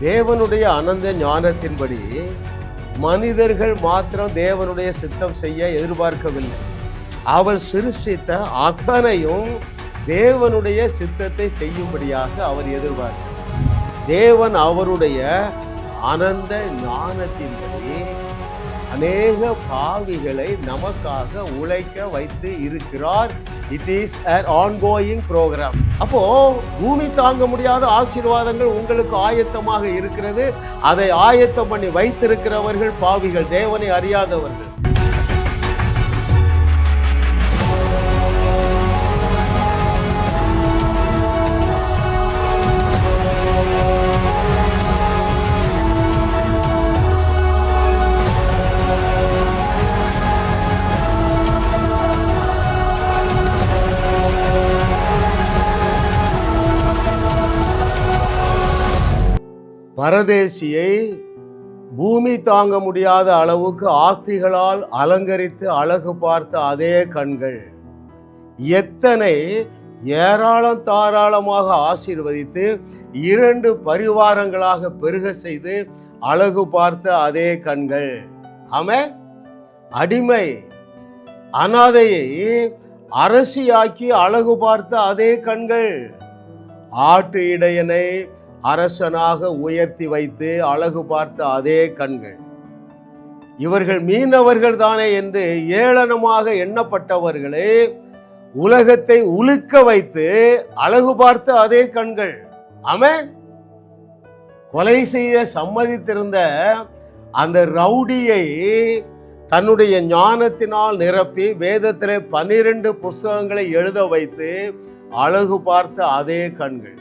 தேவனுடைய அனந்த ஞானத்தின்படி மனிதர்கள் மாத்திரம் தேவனுடைய சித்தம் செய்ய எதிர்பார்க்கவில்லை. அவர் சிருஷ்டித்த அத்தனையும் தேவனுடைய சித்தத்தை செய்யும்படியாக அவர் எதிர்பார்க்கிறார். தேவன் அவருடைய அனந்த ஞானத்தின்படி அநேக பாவிகளை நமக்காக உழைக்க வைத்து இருக்கிறார். It is an ongoing program. அப்போ பூமி தாங்க முடியாத ஆசீர்வாதங்கள் உங்களுக்கு ஆயத்தமாக இருக்கிறது. அதை ஆயத்தம் பண்ணி வைத்திருக்கிறவர்கள் பாவிகள், தேவனை அறியாதவர்கள். பரதேசியை பூமி தாங்க முடியாத அளவுக்கு ஆஸ்திகளால் அலங்கரித்து அழகு பார்த்த அதே கண்கள் எத்தனை ஏராளம் தாராளமாக ஆசீர்வதித்து 2 பரிவாரங்களாக பெருக செய்து அழகு பார்த்த அதே கண்கள். ஆமென். அடிமை அனாதையை அரசியாக்கி அழகு பார்த்த அதே கண்கள். ஆட்டு இடையனை அரசனாக உயர்த்தி வைத்து அழகு பார்த்த அதே கண்கள். இவர்கள் மீனவர்கள் தானே என்று ஏளனமாக எண்ணப்பட்டவர்களே உலகத்தை உலுக்க வைத்து அழகு பார்த்த அதே கண்கள். ஆமென். கொலை செய்ய சம்மதித்திருந்த அந்த ரவுடியை தன்னுடைய ஞானத்தினால் நிரப்பி வேதத்திலே 12 புஸ்தகங்களை எழுத வைத்து அழகு பார்த்த அதே கண்கள்.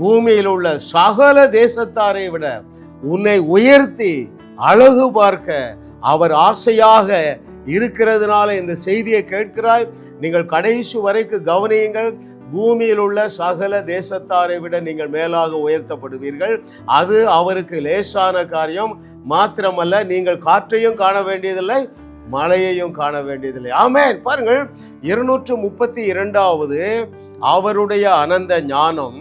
பூமியில் உள்ள சகல தேசத்தாரை விட உன்னை உயர்த்தி அழகு பார்க்க அவர் ஆசையாக இருக்கிறதுனால இந்த செய்தியை கேட்கிறாய். நீங்கள் கடைசி வரைக்கும் கவனியுங்கள். பூமியில் உள்ள சகல தேசத்தாரை விட நீங்கள் மேலாக உயர்த்தப்படுவீர்கள். அது அவருக்கு லேசான காரியம் மாத்திரமல்ல, நீங்கள் காற்றையும் காண வேண்டியதில்லை, மழையையும் காண வேண்டியதில்லை. ஆமென். பாருங்கள், 232வது அவருடைய அனந்த ஞானம்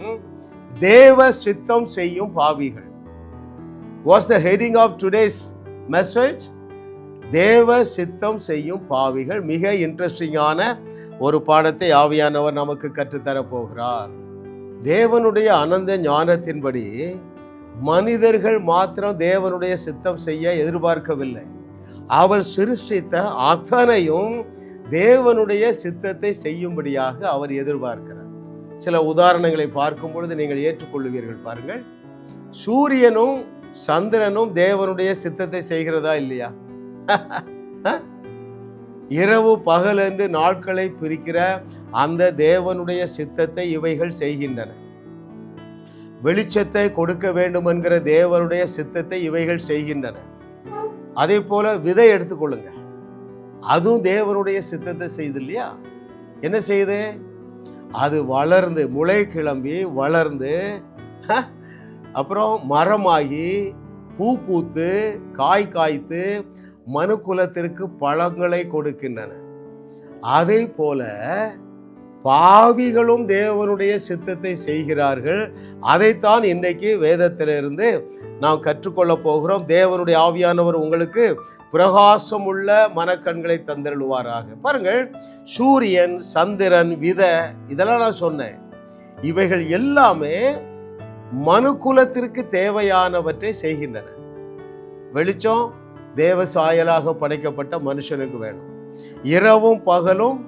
தேவ சித்தம் செய்யும் பாவிகள். What's the heading of today's message? தேவ சித்தம் செய்யும் பாவிகள். மிக இன்ட்ரெஸ்டிங்கான ஒரு பாடத்தை ஆவியானவர் நமக்கு கற்றுத்தர போகிறார். தேவனுடைய அனந்த ஞானத்தின்படி மனிதர்கள் மாத்திரம் தேவனுடைய சித்தம் செய்ய எதிர்பார்க்கவில்லை. அவர் சிருஷ்டித்த அத்தனையும் தேவனுடைய சித்தத்தை செய்யும்படியாக அவர் எதிர்பார்க்கிறார். சில உதாரணங்களை பார்க்கும் பொழுது நீங்கள் ஏற்றுக்கொள்ளுவீர்கள். பாருங்கள், சூரியனும் சந்திரனும் தேவனுடைய சித்தத்தை செய்கிறதா இல்லையா? இரவு பகல் என்று நாட்களை பிரிக்கிற அந்த தேவனுடைய சித்தத்தை இவைகள் செய்கின்றன. வெளிச்சத்தை கொடுக்க வேண்டும் என்கிற தேவனுடைய சித்தத்தை இவைகள் செய்கின்றன. அதே போல விதை எடுத்துக்கொள்ளுங்க, அதுவும் தேவனுடைய சித்தத்தை செய்து இல்லையா? என்ன செய்யுது? அது வளர்ந்து முளை கிளம்பி வளர்ந்து அப்புறம் மரமாகி பூ பூத்து காய் காய்த்து மனுக்குலத்திற்கு பழங்களை கொடுக்கின்றன. அதே போல பாவிகளும் தேவனுடைய சித்தத்தை செய்கிறார்கள். அதைத்தான் இன்றைக்கு வேதத்திலிருந்து நாம் கற்றுக்கொள்ள போகிறோம். தேவனுடைய ஆவியானவர் உங்களுக்கு பிரகாசம் உள்ள மனக்கண்களை தந்தருள்வாராக. பாருங்கள், சூரியன், சந்திரன், விதை, இதெல்லாம் நான் சொன்னேன். இவைகள் எல்லாமே மனுக்குலத்திற்கு தேவையானவற்றை செய்கின்றன. வெளிச்சம் தேவ சாயலாக படைக்கப்பட்ட மனுஷனுக்கு வேணும். இரவும் பகலும்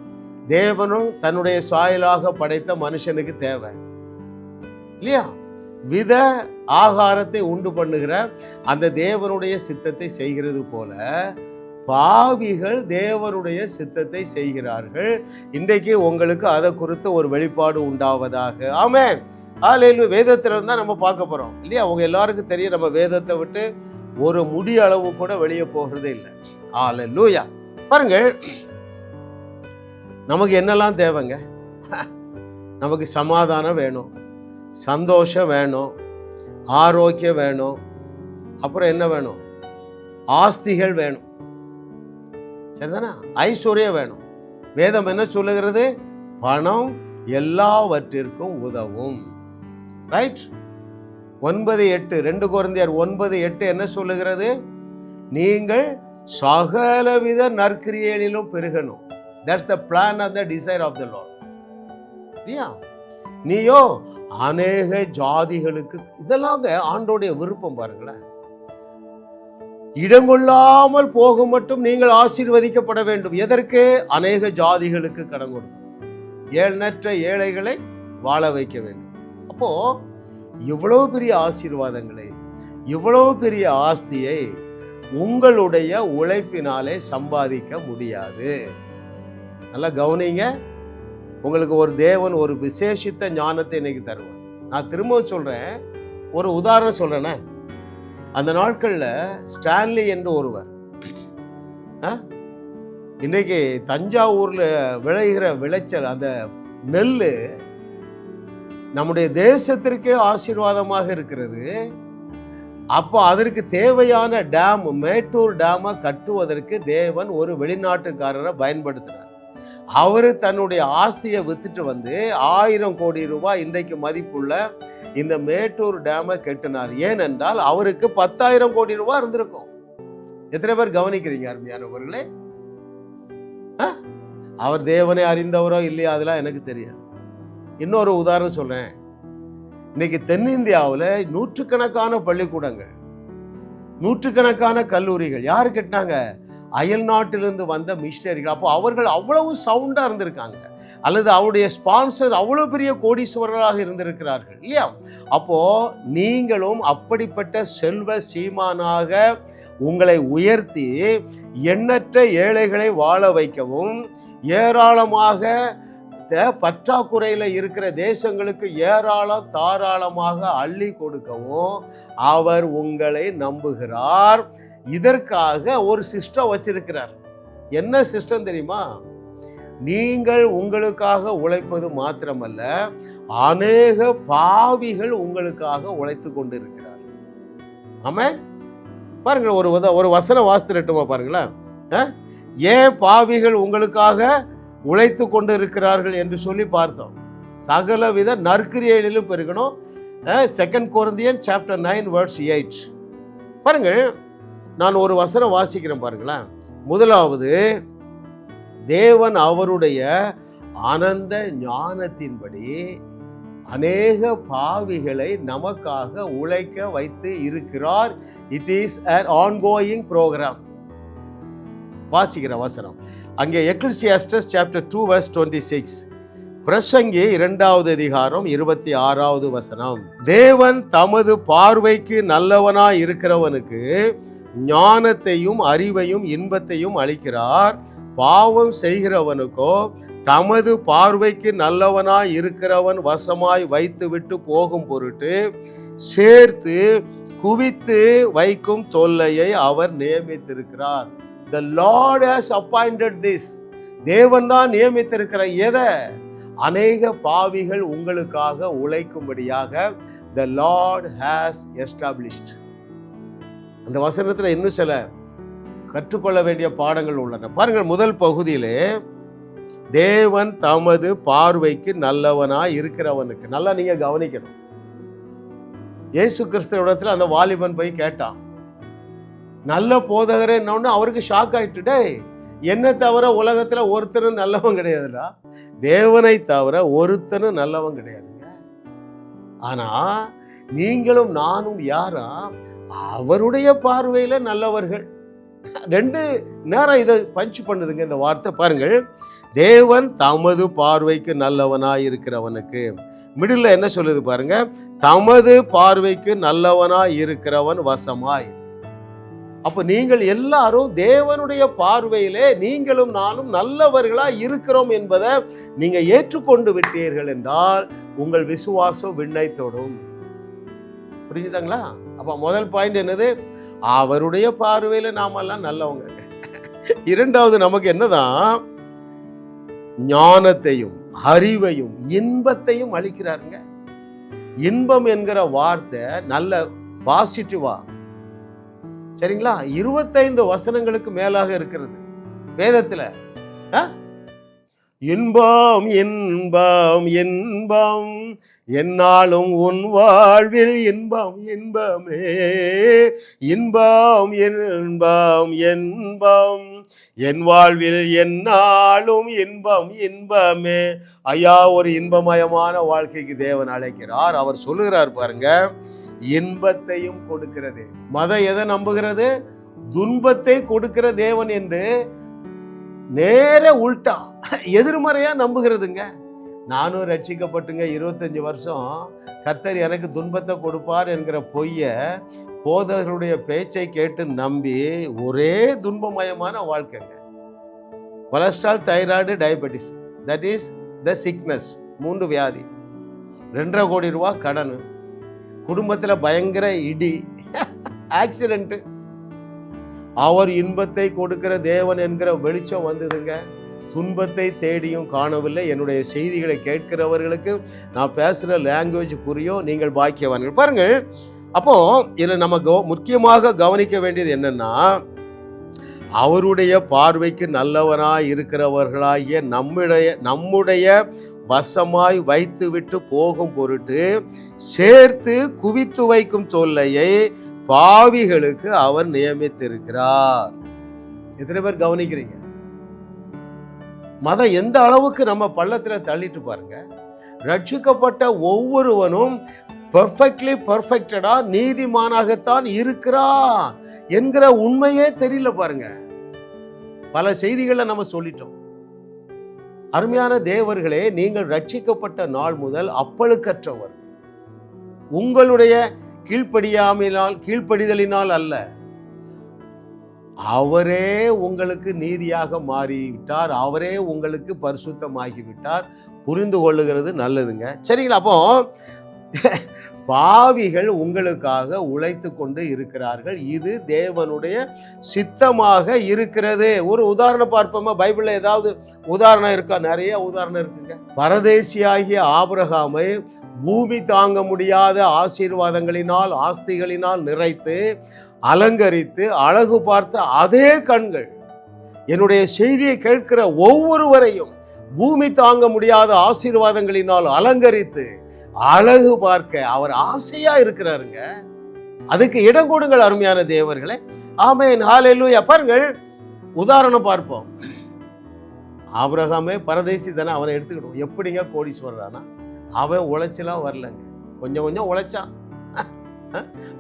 தேவனும் தன்னுடைய சாயலாக படைத்த மனுஷனுக்கு தேவை இல்லையா? வித ஆகாரத்தை உண்டு பண்ணுகிற அந்த தேவனுடைய சித்தத்தை செய்கிறது போல பாவிகள் தேவனுடைய சித்தத்தை செய்கிறார்கள். இன்றைக்கு உங்களுக்கு அதை குறித்து ஒரு வெளிப்பாடு உண்டாவதாக. ஆமென். வேதத்துல இருந்தா நம்ம பார்க்க போறோம் இல்லையா? அவங்க எல்லாருக்கும் தெரியும், நம்ம வேதத்தை விட்டு ஒரு முடி அளவு கூட வெளியே போகிறதே இல்லை. ஹல்லேலூயா. பாருங்க, நமக்கு என்னெல்லாம் தேவைங்க? நமக்கு சமாதானம் வேணும், சந்தோஷம் வேணும், ஆரோக்கியம் வேணும், அப்புறம் என்ன வேணும்? ஆஸ்திகள் வேணும், சரிதானா? ஐஸ்வர்யம் வேணும். வேதம் என்ன சொல்லுகிறது? பணம் எல்லாவற்றிற்கும் உதவும். ரைட்? 9:8, 2 கொரிந்தியர் 9:8 என்ன சொல்லுகிறது? நீங்கள் சகலவித நற்கிரியைகளிலும் பெருகணும். That's the plan and the desire of the Lord. நீயோ அநேக ஜாதிகளுக்கு, இதெல்லாம் ஆண்டோடைய விருப்பம் பாருங்களேன். இடங்கொள்ளாமல் போக மட்டும் நீங்கள் ஆசீர்வதிக்கப்பட வேண்டும். எதற்கு? அநேக ஜாதிகளுக்கு கடன் கொடுக்கணும், ஏழ்நற்ற ஏழைகளை வாழ வைக்க வேண்டும். அப்போ இவ்வளவு பெரிய ஆசீர்வாதங்களை, இவ்வளவு பெரிய ஆஸ்தியை உங்களுடைய உழைப்பினாலே சம்பாதிக்க முடியாது. நல்லா கவனிங்க. உங்களுக்கு ஒரு தேவன் ஒரு விசேஷித்த ஞானத்தை இன்னைக்கு தருவார். நான் திரும்ப சொல்றேன், ஒரு உதாரணம் சொல்றேனே. அந்த நாட்கள்ல ஸ்டான்லி என்று ஒருவர், இன்னைக்கு தஞ்சாவூர்ல விளைகிற விளைச்சல், அந்த நெல் நம்முடைய தேசத்திற்கே ஆசீர்வாதமாக இருக்கிறது. அப்போ அதற்கு தேவையான டேம், மேட்டூர் டேமை கட்டுவதற்கு தேவன் ஒரு வெளிநாட்டுக்காரரை பயன்படுத்தினார். அவர் தன்னுடைய ஆஸ்தியை வித்துட்டு வந்து 1000 கோடி ரூபாய் இன்றைக்கு மதிப்புள்ள இந்த மேட்டூர் டேமை கட்டினார். ஏனென்றால் அவருக்கு 10,000 கோடி ரூபாய் இருந்திருக்கும். எத்தனை பேர் கவனிக்கிறீங்க அருமையானவர்களே? அவர் தேவனை அறிந்தவரோ இல்லையா அதெல்லாம் எனக்கு தெரியாது. இன்னொரு உதாரணம் சொல்றேன். இன்னைக்கு தென்னிந்தியாவில் நூற்றுக்கணக்கான பள்ளிக்கூடங்கள், நூற்றுக்கணக்கான கல்லூரிகள் யாரு கட்டினாங்க? அயல் நாட்டிலிருந்து வந்த மிஷனரிகள். அப்போ அவர்கள் அவ்வளவு சவுண்டா இருந்திருக்காங்க, அல்லது அவருடைய ஸ்பான்சர் அவ்வளவு பெரிய கோடீஸ்வரர்களாக இருந்திருக்கிறார்கள் இல்லையா? அப்போ நீங்களும் அப்படிப்பட்ட செல்வ சீமானாக உங்களை உயர்த்தி எண்ணற்ற ஏழைகளை வாழ வைக்கவும், ஏராளமாக பற்றாக்குறையில் இருக்கிற தேசங்களுக்கு ஏராளம் தாராளமாக அள்ளி கொடுக்கவும் அவர் உங்களை நம்புகிறார். இதற்காக ஒரு சிஸ்டம் வச்சிருக்கிறார். என்ன சிஸ்டம் தெரியுமா? நீங்கள் உங்களுக்காக உழைப்பது மாத்திரமல்ல, அநேக பாவிகள் உங்களுக்காக உழைத்து கொண்டு இருக்கிறார். ஆமென். பாருங்க, ஒரு வசனம் வாசித்துட்டுமா பாருங்களேன். ஏன் பாவிகள் உங்களுக்காக உழைத்து கொண்டு இருக்கிறார்கள் என்று சொல்லி பார்த்தோம். சகலவித நற்கிரியைகளிலும் பெருகணும். 2 கொரிந்தியர் சாப்டர் 9 verse 8. பாருங்கள், நான் ஒரு வசனம் வாசிக்கிறேன் பாருங்களேன். முதலாவது, தேவன் அவருடைய ஆனந்த ஞானத்தின்படி அநேக பாவிகளை நமக்காக உழைக்க வைத்து இருக்கிறார். It is an ongoing program. வாசிக்கிற வசனம் அங்கே எக்லீசியாஸ்டஸ் சாப்டர் 2 verse 26, பிரசங்கி 2வது அதிகாரம் 26வது வசனம். தேவன் தமது பார்வைக்கு நல்லவனாய் இருக்கிறவனுக்கு ஞானத்தையும் அறிவையும் இன்பத்தையும் அளிக்கிறார். பாவம் செய்கிறவனுக்கோ தமது பார்வைக்கு நல்லவனாய் இருக்கிறவன் வசமாய் வைத்து விட்டு போகும் பொருட்டு சேர்த்து குவித்து வைக்கும் தொல்லையை அவர் நியமித்திருக்கிறார். The Lord has appointed this. தேவன் தான் நியமித்திருக்கிற எதை? அநேக பாவிகள் உங்களுக்காக உழைக்கும்படியாக the Lord has established. அந்த வசனத்தில் இன்னும் சில கற்றுக்கொள்ள வேண்டிய பாடங்கள் உள்ளன. பாருங்கள், முதல் பகுதியிலே தேவன் தமது பார்வைக்கு நல்லவனாய் இருக்கிறவனுக்கு, நல்லா நீங்க கவனிக்கணும். இயேசு கிறிஸ்துவிடத்தில் அந்த வாலிபன் போய் கேட்டான், நல்ல போதகரே என்னொன்னு அவருக்கு ஷாக் ஆயிட்டு, டேய் என்ன தவிர உலகத்துல ஒருத்தரும் நல்லவன் கிடையாதுடா, தேவனை தவிர ஒருத்தரும் நல்லவன் கிடையாதுங்க. ஆனா நீங்களும் நானும் யாரா? அவருடைய பார்வையில நல்லவர்கள். 2 நேரம் இதை பஞ்ச் பண்ணுதுங்க இந்த வார்த்தை. பாருங்கள், தேவன் தமது பார்வைக்கு நல்லவனாய் இருக்கிறவனுக்கு, மிடில் என்ன சொல்லுது பாருங்க, தமது பார்வைக்கு நல்லவனாய் இருக்கிறவன் வசமாய். அப்ப நீங்கள் எல்லாரும் தேவனுடைய பார்வையிலே நீங்களும் நானும் நல்லவர்களா இருக்கிறோம் என்பதை நீங்க ஏற்றுக்கொண்டு விட்டீர்கள் என்றால் உங்கள் விசுவாசம் விண்ணை தொடும். புரிஞ்சுதாங்களா? அப்ப முதல் பாயிண்ட் என்னது? அவருடைய பார்வையில நாமெல்லாம் நல்லவங்க. 2வது, நமக்கு என்னதான்? ஞானத்தையும் அறிவையும் இன்பத்தையும் அளிக்கிறாருங்க. இன்பம் என்கிற வார்த்தை நல்ல பாசிட்டிவா, சரிங்களா? 25 வசனங்களுக்கு மேலாக இருக்கிறது வேதத்துல. இன்பம் இன்பம் இன்பம் என்னாலும் உன் வாழ்வில் இன்பம் இன்பமே, இன்பம் இன்பம் இன்பம் என் வாழ்வில் என்னாலும் இன்பம் இன்பமே. ஐயா, ஒரு இன்பமயமான வாழ்க்கைக்கு தேவன் அழைக்கிறார். அவர் சொல்லுகிறார் பாருங்க, இன்பத்தையும் கொடுக்கிறது. மதம் எதை நம்புகிறது? துன்பத்தை கொடுக்கிற தேவன் என்று நேர உல்டா எதிர்மறையா நம்புகிறதுங்க. நானும் ரட்சிக்கப்பட்டுங்க 25 வருஷம் கர்த்தர் எனக்கு துன்பத்தை கொடுப்பார் என்கிற பொய்ய போதகர்களுடைய பேச்சை கேட்டு நம்பி ஒரே துன்பமயமான வாழ்க்கைங்க. Cholesterol, thyroid, diabetes, that is the sickness. 3 வியாதி, 2.5 கோடி ரூபா கடன், குடும்பத்தில் பயங்கர இடி, ஆக்சிடென்ட். அவர் இன்பத்தை கொடுக்கிற தேவன் என்கிற வெளிச்சம் வந்ததுங்க. துன்பத்தை தேடியும் காணவில்லை. என்னுடைய செய்திகளை கேட்கிறவர்களுக்கு நான் பேசுகிற லாங்குவேஜ் புரியும். நீங்கள் பாக்கியவான்கள். பாருங்கள், அப்போ இதில் நம்ம முக்கியமாக கவனிக்க வேண்டியது என்னன்னா, அவருடைய பார்வைக்கு நல்லவனாய் இருக்கிறவர்களாகிய நம்முடைய வசமாய் வைத்து விட்டு போகும் பொருட்டு சேர்த்து குவித்து வைக்கும் தொல்லையை பாவிகளுக்கு அவர் நியமித்திருக்கிறார். எத்தனை பேர் கவனிக்கிறீங்க? மதம் எந்த அளவுக்கு நம்ம பள்ளத்தில் தள்ளிட்டு பாருங்க. ரட்சிக்கப்பட்ட ஒவ்வொருவனும் பெர்ஃபெக்டடா நீதிமானாகத்தான் இருக்கிறான் என்கிற உண்மையே தெரியல பாருங்க. பல செய்திகளை நம்ம சொல்லிட்டோம். அருமையான தேவர்களே, நீங்கள் ரட்சிக்கப்பட்ட நாள் முதல் அப்பழுக்கற்றவர். உங்களுடைய கீழ்ப்படிதலினால் அல்ல, அவரே உங்களுக்கு நீதியாக மாறிவிட்டார். அவரே உங்களுக்கு பரிசுத்தமாகிவிட்டார். புரிந்து கொள்ளுகிறது நல்லதுங்க. சரிங்களா? அப்போ பாவிகள் உங்களுக்காக உழைத்து கொண்டு இருக்கிறார்கள். இது தேவனுடைய சித்தமாக இருக்கிறது. ஒரு உதாரணம் பார்ப்போமா? பைபிள்ல ஏதாவது உதாரணம் இருக்கா? நிறைய உதாரணம் இருக்குங்க. பரதேசியாகிய ஆபிரகாமை பூமி தாங்க முடியாத ஆசீர்வாதங்களினால், ஆஸ்திகளினால் நிறைத்து அலங்கரித்து அழகு பார்த்த அதே கண்கள் என்னுடைய செய்தியை கேட்கிற ஒவ்வொருவரையும் பூமி தாங்க முடியாத ஆசீர்வாதங்களினால் அலங்கரித்து அழகு பார்க்க அவர் ஆசையா இருக்கிறாருங்க. அதுக்கு இடம் கொடுங்கள் அருமையான தேவர்களே. ஆமென், ஹல்லேலூயா. பாருங்கள், உதாரணம் பார்ப்போம். ஆபிரகாமே பரதேசி தானே, அவனை எடுத்துக்கிட்டோம். எப்படிங்க கோடீஸ்வரரானா? அவன் உழைச்சலாம் வரலங்க, கொஞ்சம் கொஞ்சம் உழைச்சான்.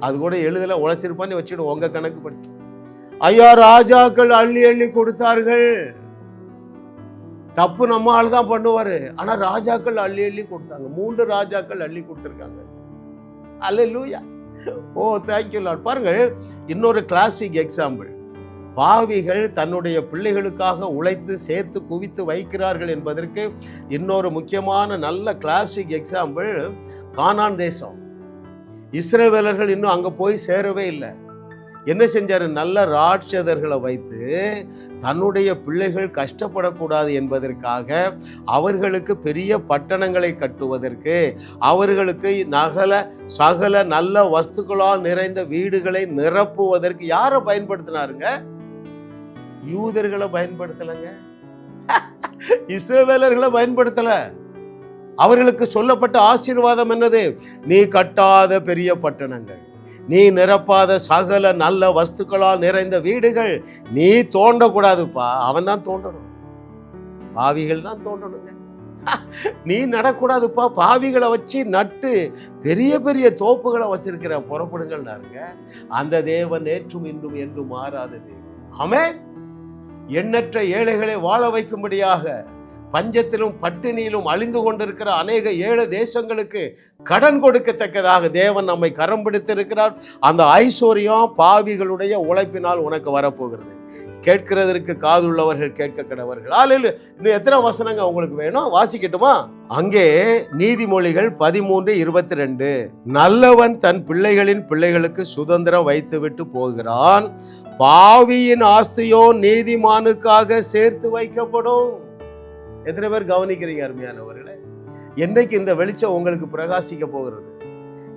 அது கூட எழுதல, உழைச்சிருப்பான்னு வச்சுட்டு உங்க கணக்கு படி. ஐயா, ராஜாக்கள் அள்ளி அள்ளி கொடுத்தார்கள். தப்பு நம்ம ஆள் தான் பண்ணுவாரு. ஆனா ராஜாக்கள் அள்ளி அள்ளி கொடுத்தாங்க. 3 ராஜாக்கள் அள்ளி கொடுத்திருக்காங்க. அல்லேலூயா. ஓ, தேங்க்யூ லார்ட். பாருங்க, இன்னொரு கிளாசிக் எக்ஸாம்பிள். பாவிகள் தன்னுடைய பிள்ளைகளுக்காக உழைத்து சேர்த்து குவித்து வைக்கிறார்கள் என்பதற்கு இன்னொரு முக்கியமான நல்ல கிளாசிக் எக்ஸாம்பிள் கானான் தேசம். இஸ்ரவேலர்கள் இன்னும் அங்க போய் சேரவே இல்லை. என்ன செஞ்சாரு? நல்ல ராட்சதர்களை வைத்து தன்னுடைய பிள்ளைகள் கஷ்டப்படக்கூடாது என்பதற்காக அவர்களுக்கு பெரிய பட்டணங்களை கட்டுவதற்கு, அவர்களுக்கு சகல நல்ல வஸ்துக்களால் நிறைந்த வீடுகளை நிரப்புவதற்கு யாரை பயன்படுத்தினாருங்க? யூதர்களை பயன்படுத்தலைங்க, இஸ்ரவேலர்களை பயன்படுத்தல. அவர்களுக்கு சொல்லப்பட்ட ஆசீர்வாதம் என்னது? நீ கட்டாத பெரிய பட்டணங்கள், நீ நிரப்பாத சகல நல்ல வஸ்துக்களால் நிறைந்த வீடுகள் நீ தோண்டக்கூடாதுப்பா. அவன் தான் தோண்டணும், பாவிகள் தான் தோண்டணுங்க. நீ நடக்கூடாதுப்பா. பாவிகளை வச்சு நட்டு பெரிய பெரிய தோப்புகளை வச்சிருக்கிற புறப்படுங்கள்னாருங்க. அந்த தேவன் நேற்றும் இன்றும் என்றும் மாறாத தேவன். ஆமென். எண்ணற்ற ஏழைகளை வாழ வைக்கும்படியாக பஞ்சத்திலும் பட்டினியிலும் அழிந்து கொண்டிருக்கிற அநேக ஏழை தேசங்களுக்கு கடன் கொடுக்கத்தக்கதாக தேவன் நம்மை கரம் பிடித்திருக்கிறார். அந்த ஐஸ்வர்யம் பாவிகளுடைய உழைப்பினால் உனக்கு வரப்போகிறது. கேட்கிறதற்கு காதுள்ளவர்கள் கேட்க கடவர்கள். இன்னும் எத்தனை வசனங்க உங்களுக்கு வேணும்? வாசிக்கட்டுமா? அங்கே நீதிமொழிகள் 13:22. நல்லவன் தன் பிள்ளைகளின் பிள்ளைகளுக்கு சுதந்திரம் வைத்துவிட்டு போகிறான், பாவியின் ஆஸ்தியோ நீதிமானுக்காக சேர்த்து வைக்கப்படும். எத்தனை பேர் கவனிக்கிறீங்க அருமையானவர்களே? என்னைக்கு இந்த வெளிச்சம் உங்களுக்கு பிரகாசிக்க போகிறது?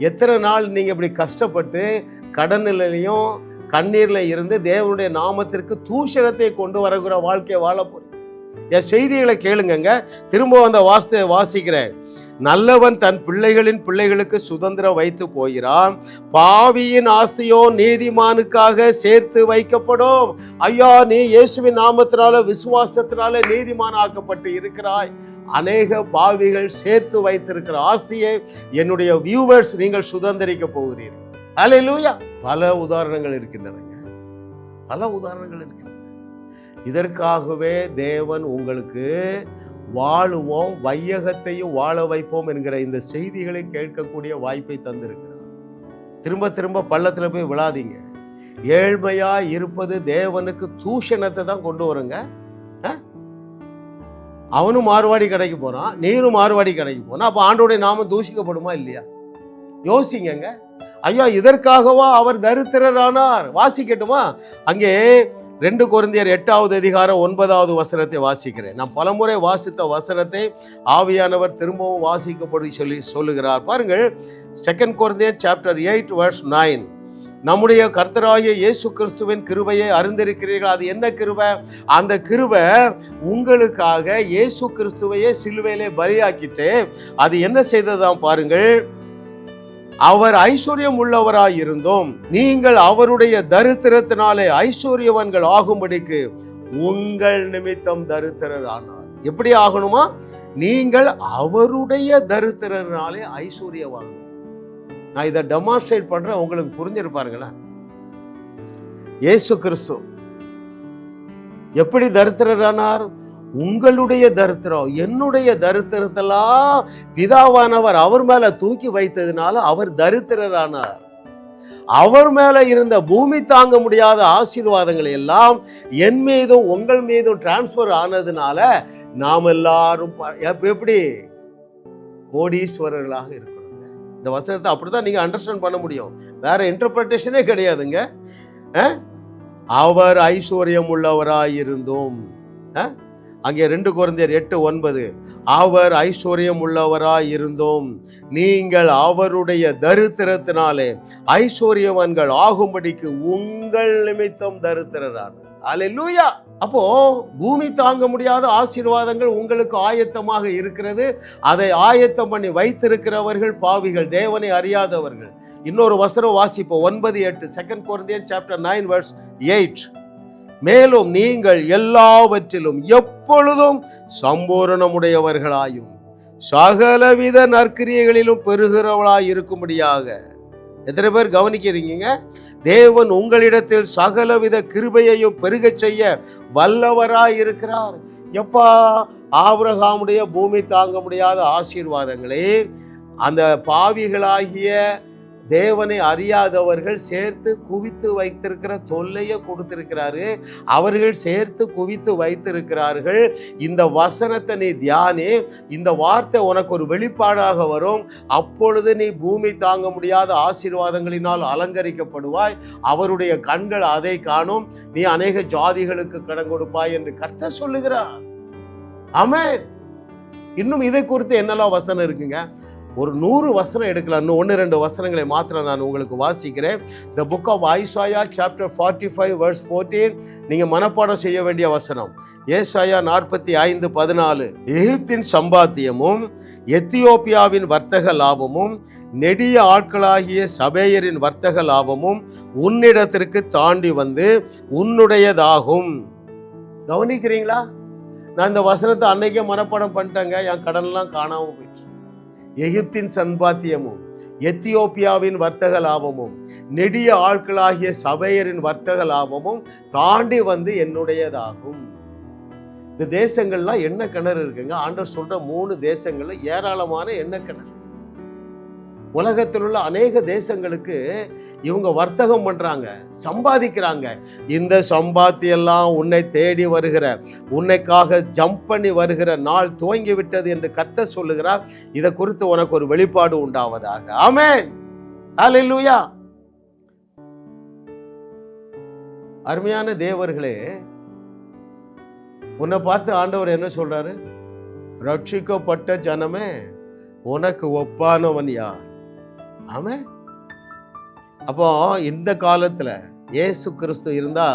எத்தனை நாள் நீங்க இப்படி கஷ்டப்பட்டு கடனிலையும் கண்ணீர்ல இருந்து தேவனுடைய நாமத்திற்கு தூஷணத்தை கொண்டு வருகிற வாழ்க்கையை வாழ போறீங்க? என் செய்திகளை கேளுங்க. திரும்ப அந்த வார்த்தையை வாசிக்கிறேன். நல்லவன் தன் பிள்ளைகளின் பிள்ளைகளுக்கு சுதந்திரம் வைத்து போகிறான், பாவியின் ஆஸ்தியோ நீதிமானுக்காக சேர்த்து வைக்கப்படும். ஐயா, நீ இயேசுவின் நாமத்தினால விசுவாசத்தினால நீதிமான் ஆக்கப்பட்டு இருக்கிறாய். அநேக பாவிகள் சேர்த்து வைத்திருக்கிற ஆஸ்தியை என்னுடைய வியூவர்ஸ் நீங்கள் சுதந்திரிக்க போகிறீர்கள். அல்லேலூயா. பல உதாரணங்கள் இருக்கின்றன, பல உதாரணங்கள் இருக்கின்றன. இதற்காகவே தேவன் உங்களுக்கு வாழுவோம், வையகத்தையும் வாழ வைப்போம் என்கிற இந்த செய்திகளை கேட்கக்கூடிய வாய்ப்பை தந்திருக்கிறார். திரும்ப திரும்ப பள்ளத்துல போய் விழாதீங்க. ஏழ்மையா இருப்பது தேவனுக்கு தூஷணத்தை தான் கொண்டு வருங்க. அவனும் மாறுவாடி கடைக்கு போறான், நீரும் மாறுவாடி கடைக்கு போனா, அப்ப ஆண்டோடைய நாமம் தூஷிக்கப்படுமா இல்லையா? யோசிங்க. ஐயா, இதற்காகவா அவர் தரித்திரரானார்? வாசிக்கட்டுமா? அங்கே 2 கொரிந்தியர் 8வது அதிகாரம் 9வது வசனத்தை வாசிக்கிறேன். நான் பலமுறை வாசித்த வசனத்தை ஆவியானவர் திரும்பவும் வாசிக்கப்படி சொல்லுகிறார். பாருங்கள், 2 கொரிந்தியர் சாப்டர் 8 verse 9. நம்முடைய கர்த்தராகிய இயேசு கிறிஸ்துவின் கிருபையை அறிந்திருக்கிறீர்கள். அது என்ன கிருபை? அந்த கிருபை உங்களுக்காக இயேசு கிறிஸ்துவையே சிலுவையிலே பலியாக்கிட்டு அது என்ன செய்ததாம் பாருங்கள். அவர் ஐஸ்வர்யம் உள்ளவராய் இருந்தோம், நீங்கள் அவருடைய தரித்திரத்தினாலே ஐஸ்வர்யவான்கள் ஆகும்படிக்கு உங்கள் நிமித்தம் தரித்திரர் ஆனார். எப்படி ஆகணுமா? நீங்கள் அவருடைய தரித்திரனாலே ஐஸ்வர்யவான். நான் இதை டெமான்ஸ்ட்ரேட் பண்றேன், உங்களுக்கு புரிஞ்சிருப்பாருங்களா? இயேசு கிறிஸ்து எப்படி தரித்திரரானார்? உங்களுடைய தரித்திரம், என்னுடைய தரித்திரத்தெல்லாம் பிதாவானவர் அவர் மேல தூக்கி வைத்ததுனால அவர் தரித்திரரானார். அவர் மேல இருந்த பூமி தாங்க முடியாத ஆசீர்வாதங்கள் எல்லாம் என் மீதும் உங்கள் மீதும் டிரான்ஸ்பர் ஆனதுனால நாம் எல்லாரும் எப்படி கோடீஸ்வரர்களாக இருக்கிறோம். இந்த வசனத்தை அப்படிதான் நீங்க அண்டர்ஸ்டாண்ட் பண்ண முடியும், வேற இன்டர்பிரேஷனே கிடையாதுங்க. அவர் ஐஸ்வர்யம் உள்ளவராயிருந்தோம். அங்கே 2 கொரிந்தியர் 8:9, அவர் ஐஸ்வர்யம் உள்ளவராயிருந்தோம், நீங்கள் அவருடைய தரித்திரத்தினாலே ஐஸ்வர்யவான்கள் ஆகும்படிக்கு உங்கள் நிமித்தம் தரித்திரரான. அல்லேலூயா. அப்போ பூமி தாங்க முடியாத ஆசீர்வாதங்கள் உங்களுக்கு ஆயத்தமாக இருக்கிறது. அதை ஆயத்தம் பண்ணி வைத்திருக்கிறவர்கள் பாவிகள், தேவனை அறியாதவர்கள். இன்னொரு வசனம் வாசிப்போம், 9:8, 2 கொரிந்தியர் சாப்டர் 9 verse 8. மேலும் நீங்கள் எல்லாவற்றிலும் எப்பொழுதும் சம்பூரணமுடையவர்களாயும் சகலவித நற்கிரியைகளிலும் பெறுகிறவர்களாய் இருக்கும்படியாக. எத்தனை பேர் கவனிக்கிறீங்க? தேவன் உங்களிடத்தில் சகலவித கிருபையையும் பெருகச் செய்ய வல்லவராய் இருக்கிறார். எப்பா, ஆபிரகாமுடைய பூமி தாங்க முடியாத ஆசீர்வாதங்களே அந்த பாவிகளாகிய தேவனை அறியாதவர்கள் சேர்த்து குவித்து வைத்திருக்கிற தொல்லையை கொடுத்திருக்கிறாரு. அவர்கள் சேர்த்து குவித்து வைத்திருக்கிறார்கள். இந்த வசனத்தை நீ தியானி, இந்த வார்த்தை உனக்கு ஒரு வெளிப்பாடாக வரும். அப்பொழுது நீ பூமி தாங்க முடியாத ஆசீர்வாதங்களினால் அலங்கரிக்கப்படுவாய். அவருடைய கண்கள் அதை காணும். நீ அநேக ஜாதிகளுக்கு கடன் கொடுப்பாய் என்று கர்த்தர் சொல்லுகிறார். ஆமென். இன்னும் இதை குறித்து என்னெல்லாம் வசனம் இருக்குங்க? ஒரு 100 வசனம் எடுக்கலாம். இன்னும் 1-2 வசனங்களை மாத்திரம் நான் உங்களுக்கு வாசிக்கிறேன். The book of Isaiah chapter 45 verse 14 நீங்க மனப்பாடம் செய்ய வேண்டிய வசனம். ஏசாயா 45:14, எகிப்தின் சம்பாத்தியமும் எத்தியோப்பியாவின் வர்த்தக லாபமும் நெடிய ஆட்களாகிய சபேயரின் வர்த்தக லாபமும் உன்னிடத்திற்கு தாண்டி வந்து உன்னுடையதாகும். கவனிக்கிறீங்களா? நான் இந்த வசனத்தை அன்னைக்கே மனப்பாடம் பண்ணிட்டேங்க. என் கடன்லாம் காணாம போயிடுச்சு. எகிப்தின் சம்பாத்தியமும் எத்தியோப்பியாவின் வர்த்தக லாபமும் நெடிய ஆட்களாகிய சபையரின் வர்த்தக லாபமும் தாண்டி வந்து என்னுடையதாகும். இந்த தேசங்கள்லாம் என்ன கிணறு இருக்குங்க? ஆண்டவர் சொல்ற 3 தேசங்கள்ல ஏராளமான என்ன கிணறு. உலகத்தில் உள்ள அநேக தேசங்களுக்கு இவங்க வர்த்தகம் பண்றாங்க, சம்பாதிக்கிறாங்க. இந்த சம்பாத்தியெல்லாம் உன்னை தேடி வருகிற, உன்னைக்காக ஜம்ப் பண்ணி வருகிற நாள் துவங்கி விட்டது என்று கர்த்தர் சொல்லுகிறார். இதை குறித்து உனக்கு ஒரு வெளிப்பாடு உண்டாவதாக. ஆமென். ஹல்லேலூயா. அருமையான தேவர்களே, உன்னை பார்த்து ஆண்டவர் என்ன சொல்றாரு? ரட்சிக்கப்பட்ட ஜனமே, உனக்கு ஒப்பானவன் யார்? ஆமென். அப்போ இந்த காலத்துல இயேசு கிறிஸ்து இருந்தா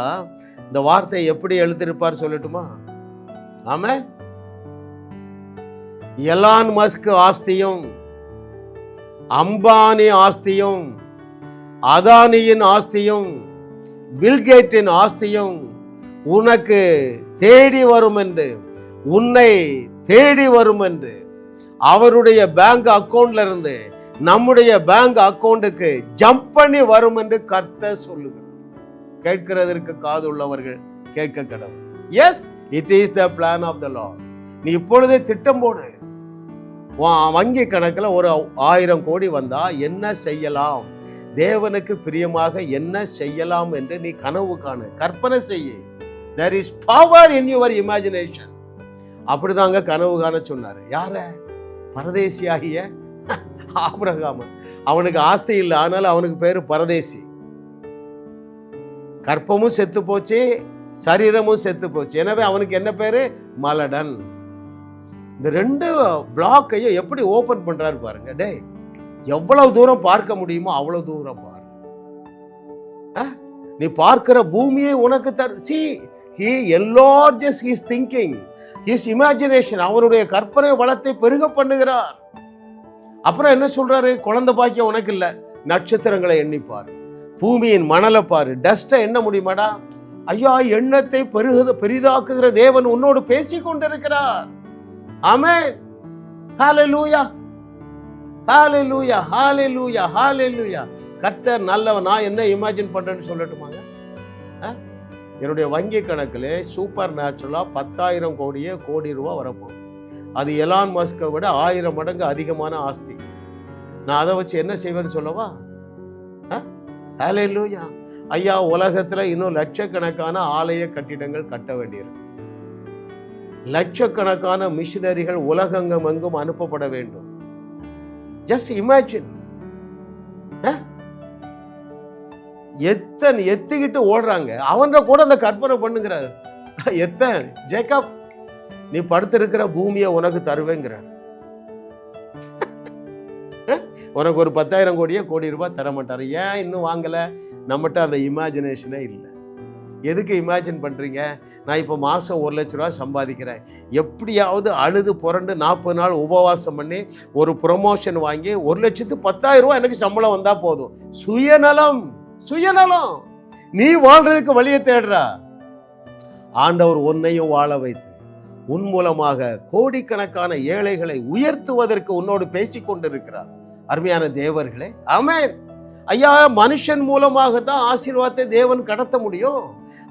இந்த வார்த்தையை எப்படி எழுதியிருப்பார் சொல்லட்டுமா? ஆமென். எலான் மஸ்க் ஆஸ்தியும், அம்பானி ஆஸ்தியும், அதானியின் ஆஸ்தியும், பில்கேட்டின் ஆஸ்தியும் உனக்கு தேடி வரும் என்று, உன்னை தேடி வரும் என்று அவருடைய பேங்க் அக்கவுண்ட்ல இருந்து நம்முடைய பேங்க் அக்கவுண்டுக்கு ஜம்ப் பண்ணி வரும் என்று கர்த்தர் சொல்லுகிறார். கேட்கிறதற்கு காது உள்ளவர்கள் கேட்க கடவுள். Yes, it is the plan of the Lord. நீ இப்பொழுதே திட்டம் போடு. வங்கி கணக்கில் ஒரு 1000 கோடி வந்தா என்ன செய்யலாம், தேவனுக்கு பிரியமாக என்ன செய்யலாம் என்று நீ கனவு காணு, கற்பனை செய்ய. There is power in your imagination. அப்படிதாங்க கனவு காண சொன்னாரு. யார? பரதேசியாகிய ஆபிரகாம். அவனுக்கு ஆஸ்தி இல்லை, ஆனால் அவனுக்கு பேரு பரதேசி. கற்பமும் செத்து போச்சு, சரீரமும் செத்து போச்சு. எனவே அவனுக்கு என்ன பேரு? மலடன். இந்த 2 பிளாக்கையும் எப்படி ஓபன் பண்றாரு பாருங்க. டே, எவ்வளவு தூரம் பார்க்க முடியுமோ அவ்வளவு தூரம் பாரு. நீ பார்க்கிற பூமியை உனக்கு see, he enlarges his thinking, his imagination. அவருடைய கற்பனை வளத்தை பெருக பண்ணுகிறார். அப்புறம் என்ன சொல்றாரு? குழந்தை பாக்கியம் உனக்கு இல்ல, நட்சத்திரங்களை எண்ணிப்பார், பூமியின் மணலை பாரு. டஸ்ட்டை எண்ண முடியுமாடா? ஐயா, எண்ணத்தை பெரிதாக்குகிற தேவன் உன்னோடு பேசிக் கொண்டிருக்கிறார். ஆமென். ஹalleluya, ஹalleluya, ஹalleluya, ஹalleluya. கர்த்தர் நல்லவன். நான் என்ன இமேஜின் பண்றேன்னு சொல்லட்டுமாங்க? என்னுடைய வங்கி கணக்கில் சூப்பர் நேச்சுரலா 10,000 கோடி ரூபாய் வரப்போகுது. அது எலான் மஸ்கை விட 1000 மடங்கு அதிகமான ஆஸ்தி. நான் அதை வச்சு என்ன செய்வேன்னு சொல்லவா? ஹalleluya. ஐயா, உலகத்துல இன்னும் லட்சக்கணக்கான ஆலய கட்டிடங்கள் கட்ட வேண்டியிருக்கு. லட்சக்கணக்கான மிஷினரிகள் உலகெங்கும் எங்கும் அனுப்பப்பட வேண்டும். Just imagine. எத்திக்கிட்டு ஓடுறாங்க. அவன் கூட அந்த கற்பனை பண்ணுகிறார். ஜேக்கப், நீ படுத்திருக்கிற பூமியை உனக்கு தருவேங்கிறார். உனக்கு ஒரு 10,000 கோடி ரூபாய் தர மாட்டாரு. ஏன் இன்னும் வாங்கல? நம்மகிட்ட அந்த இமேஜினேஷனே இல்லை. எதுக்கு இமேஜின் பண்றீங்க? நான் இப்போ மாசம் 1 லட்ச ரூபா சம்பாதிக்கிறேன், எப்படியாவது அழுது புரண்டு 40 நாள் உபவாசம் பண்ணி ஒரு ப்ரொமோஷன் வாங்கி 1,10,000 ரூபாய் எனக்கு சம்பளம் வந்தா போதும். சுயநலம், சுயநலம். நீ வாழ்றதுக்கு வழியை தேடுறா. ஆண்டவர் உன்னையும் வாழ வைத்து உன் மூலமாக கோடிக்கணக்கான ஏழைகளை உயர்த்துவதற்கு உன்னோடு பேசிக் கொண்டிருக்கிறார். அருமையான தேவர்களே, ஆமென். ஐயா, மனுஷன் மூலமாக தான் ஆசீர்வாதத்தை தேவன் கடத்த முடியும்.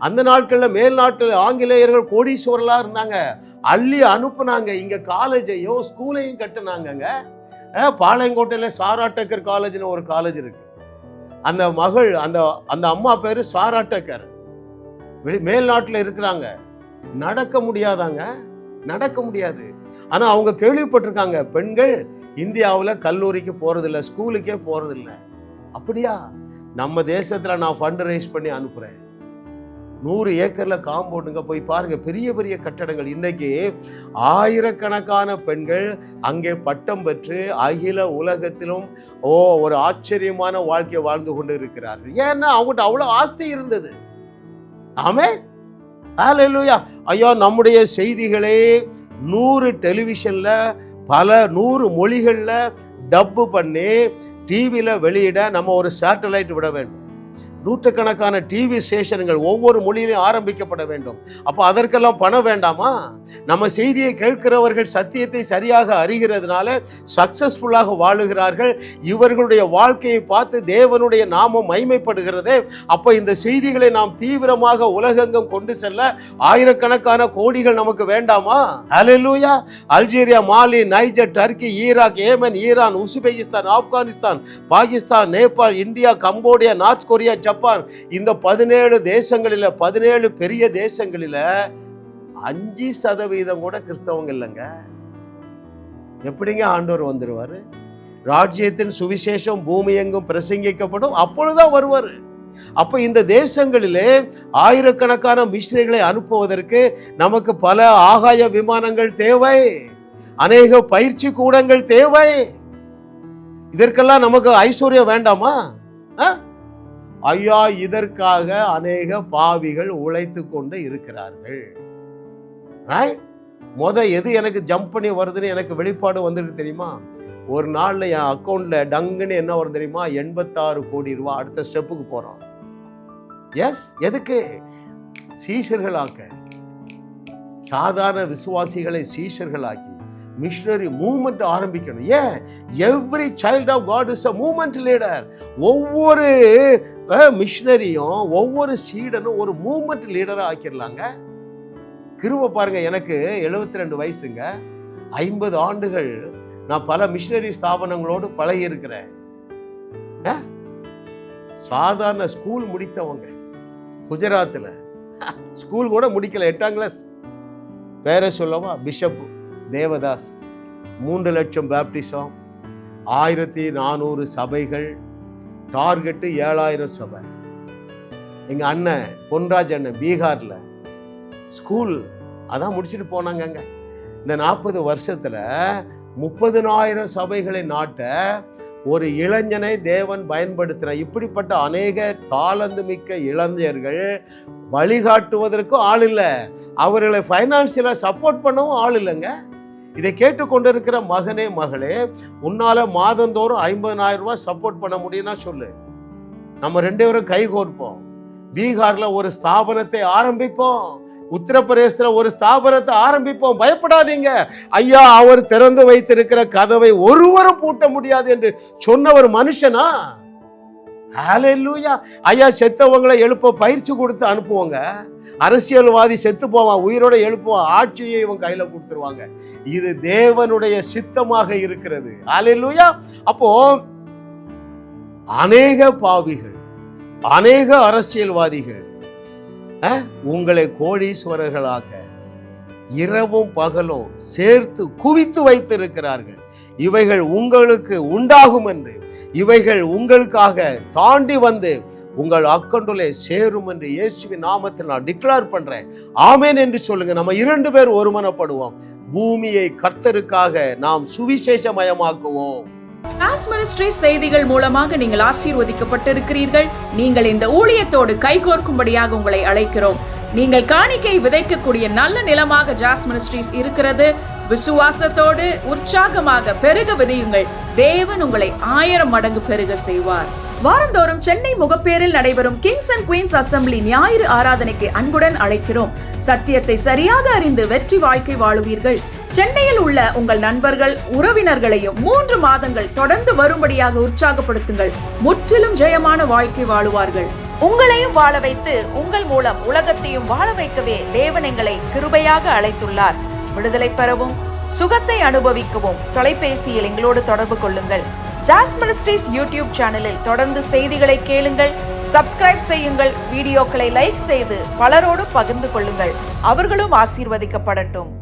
அந்த நாட்களில் மேல் நாட்டில் ஆங்கிலேயர்கள் கோடீஸ்வரலா இருந்தாங்க. அள்ளி அனுப்புனாங்க. இங்க காலேஜையும் ஸ்கூலையும் கட்டுனாங்க. பாளையங்கோட்டையில சாரா டக்கர் காலேஜ்னு ஒரு காலேஜ் இருக்கு. அந்த மகள், அந்த அம்மா பேரு சாரா டக்கர். மேல் நாட்டில் இருக்கிறாங்க. நடக்க முடியாதாங்க, நடக்க முடியாது. ஆனா அவங்க கேள்விப்பட்டிருக்காங்க, பெண்கள் இந்தியாவில் கல்லூரிக்கு போறதில்லை, ஸ்கூலுக்கே போறதில்லை. அப்படியா? நம்ம தேசத்துல நான் ஃபண்ட் ரைஸ் பண்ணி அனுப்புறேன். 100 ஏக்கர்ல காம்பவுண்டுங்க, போய் பாருங்க, பெரிய பெரிய கட்டடங்கள். இன்னைக்கு ஆயிரக்கணக்கான பெண்கள் அங்கே பட்டம் பெற்று அகில உலகத்திலும் ஒரு ஆச்சரியமான வாழ்க்கையை வாழ்ந்து கொண்டு இருக்கிறார்கள். ஏன்னா அவங்ககிட்ட அவ்வளவு ஆஸ்தி இருந்தது. ஆமென், ஹல்லேலூயா. ஐயா, நம்முடைய செய்திகளே 100 டெலிவிஷன்ல பல 100 மொழிகள்ல டப்பு பண்ணி டிவியில வெளியிட நம்ம ஒரு சேட்டலைட் விட வேண்டும். நூற்றுக்கணக்கான டிவி ஸ்டேஷன்கள் ஒவ்வொரு மொழியிலும் ஆரம்பிக்கப்பட வேண்டும். அப்போ அதற்கெல்லாம் பணம் வேண்டாமா? நம்ம செய்தியை கேட்கிறவர்கள் சத்தியத்தை சரியாக அறிகிறதுனால சக்சஸ்ஃபுல்லாக வாழுகிறார்கள். இவர்களுடைய வாழ்க்கையை பார்த்து தேவனுடைய நாமம் மைமைப்படுகிறது. அப்போ இந்த செய்திகளை நாம் தீவிரமாக உலகெங்கும் கொண்டு செல்ல ஆயிரக்கணக்கான கோடிகள் நமக்கு வேண்டாமா? Hallelujah. Algeria, Mali, Niger, Turkey, Iraq, Yemen, Iran, Uzbekistan, Afghanistan, Pakistan, Nepal, India, Cambodia, North Korea, Japan, இந்த 17 தேசங்களில் 17 பெரிய தேசங்களில் 5% கூட கிறிஸ்தவங்க இல்லைங்க. எப்படிங்க ஆண்டவர் வந்துடுவாரு? ராஜ்யத்தின் சுவிசேஷம் பூமி எங்கும் பிரசங்கிக்கப்படும், அப்பொழுதுதான் வருவார். அப்ப இந்த தேசங்களிலே ஆயிரக்கணக்கான மிஷனரிகளை அனுப்புவதற்கு நமக்கு பல ஆகாய விமானங்கள் தேவை, அநேக பயிற்சி கூடங்கள் தேவை. இதற்கெல்லாம் நமக்கு ஐஸ்வர்யம் வேண்டாமா? ஐயா, இதற்காக அநேக பாவிகள் உழைத்து கொண்டு இருக்கிறார்கள். எது எனக்கு ஜம்ப் பண்ணி வருதுன்னு எனக்கு வெளிப்பாடு வந்துருக்கு தெரியுமா? ஒரு நாளில் என் அக்கௌண்ட்டில் டங்குன்னு என்ன வரும் தெரியுமா? 86 கோடி ரூபா. அடுத்த ஸ்டெப்புக்கு போகிறோம். எஸ், எதுக்கு? சீஷர்களாக்க, சாதாரண விசுவாசிகளை சீஷர்களாக்கி மிஷனரி மூவ்மெண்ட் ஆரம்பிக்கணும். ஏன்? Every child of God is a movement leader. ஒவ்வொரு மிஷனரியும் ஒவ்வொரு சீடனும் ஒரு மூவ்மெண்ட் லீடராக ஆக்கிடலாங்க. கிருபை பாருங்க, எனக்கு 72 வயசுங்க. 50 ஆண்டுகள் நான் பல மிஷனரி ஸ்தாபனங்களோடு பழகி இருக்கிறேன். சாதாரண ஸ்கூல் முடித்தவங்க, குஜராத்தில் ஸ்கூல் கூட முடிக்கல, 8ஆம் கிளாஸ். பேரை சொல்லவா? பிஷப் தேவதாஸ். 3 லட்சம் பேப்டிசம், 1400 சபைகள், டார்கெட்டு 7000 சபை. எங்க அண்ணன் பொன்ராஜ் அண்ணன் பீகார்ல ஸ்கூல் அதான் முடிச்சுட்டு போனாங்க. இந்த 40 வருஷத்துல 30,000 சபைகளை நாட்ட ஒரு இளைஞனை தேவன் பயன்படுத்தின. இப்படிப்பட்ட அநேக தாளந்து மிக்க இளைஞர்கள் வழிகாட்டுவதற்கும் ஆள் இல்லை, அவர்களை ஃபைனான்சியலாக சப்போர்ட் பண்ணவும் ஆள் இல்லைங்க. இதை கேட்டுக்கொண்டிருக்கிற மகனே மகளே, உன்னால மாதந்தோறும் 50,000 ரூபாய் சப்போர்ட் பண்ண முடியும்னா சொல்லு. நம்ம 2 பேரும் கை கோர்ப்போம். பீகார்ல ஒரு ஸ்தாபனத்தை ஆரம்பிப்போம், உத்தரப்பிரதேசத்துல ஒரு ஸ்தாபனத்தை ஆரம்பிப்போம். பயப்படாதீங்க ஐயா, அவர் திறந்து வைத்திருக்கிற கதவை ஒருவரும் பூட்ட முடியாது என்று சொன்ன ஒரு மனுஷனா? ஹல்லேலூயா. ஐயா, செத்தவங்களை எழுப்ப பயிற்சி கொடுத்து அனுப்புவாங்க. அரசியல்வாதி செத்து போவான், உயிரோட எழுப்புவான், ஆட்சியை இவன் கையில கொடுத்துருவாங்க. இது தேவனுடைய சித்தமாக இருக்கிறது. ஹல்லேலூயா. அப்போ அநேக பாவிகள், அநேக அரசியல்வாதிகள் உங்களை கோடீஸ்வரர்களாக இரவும் பகலும் சேர்த்து குவித்து வைத்திருக்கிறார்கள். இவைகள் உங்களுக்கு உண்டாகும் என்று, இவைகள் உங்களுக்காக தாண்டி வந்து உங்கள் அக்கௌண்டிலே சேரும் என்று இயேசுவின் நாமத்தில் நான் டிக்ளேர் பண்றேன். ஆமென் என்று சொல்லுங்க. நம்ம 2 பேர் ஒருமனப்படுவோம். பூமியை கர்த்தருக்காக நாம் சுவிசேஷமயமாக்குவோம். ஜாஸ் மினிஸ்ட்ரிஸ் செய்திகள் மூலமாக நீங்கள் ஆசீர்வதிக்கப்பட்டிருக்கிறீர்கள். நீங்கள் இந்த ஊழியத்தோடு கைகோர்க்கும்படியாக உங்களை அழைக்கிறோம். நீங்கள் காணிக்கை விதைக்கக்கூடிய நல்ல நிலமாக ஜாஸ் மினிஸ்ட்ரிஸ் இருக்கிறது. விசுவாசத்தோடு உற்சாகமாக பெருக விதையுங்கள். தேவன் உங்களை 1000 மடங்கு பெருக செய்வார். வாரந்தோறும் சென்னை முகப்பேரில் நடைபெறும் கிங்ஸ் அண்ட் குயின்ஸ் அசெம்பிளி ஞாயிறு ஆராதனைக்கு அன்புடன் அழைக்கிறோம். சத்தியத்தை சரியாக அறிந்து வெற்றி வாழ்க்கை வாழுவீர்கள். சென்னையில் உள்ள உங்கள் நண்பர்கள், உறவினர்களையும் 3 மாதங்கள் தொடர்ந்து வரும்படியாக உற்சாகப்படுத்துங்கள். முற்றிலும் ஜெயமான வாழ்க்கை வாழுவார்கள். உங்களையும் வாழ வைத்து உங்கள் மூலம் உலகத்தையும் வாழ வைக்கவே தேவன் எங்களை கிருபையாக அழைத்துள்ளார். விடுதலை பெறவும் சுகத்தை அனுபவிக்கவும் தொலைபேசியில் எங்களோடு தொடர்பு கொள்ளுங்கள். ஜாஸ் மினிஸ்ட்ரிஸ் யூடியூப் சேனலில் தொடர்ந்து செய்திகளை கேளுங்கள். சப்ஸ்கிரைப் செய்யுங்கள். வீடியோக்களை லைக் செய்து பலரோடு பகிர்ந்து கொள்ளுங்கள். அவர்களும் ஆசீர்வதிக்கப்படட்டும்.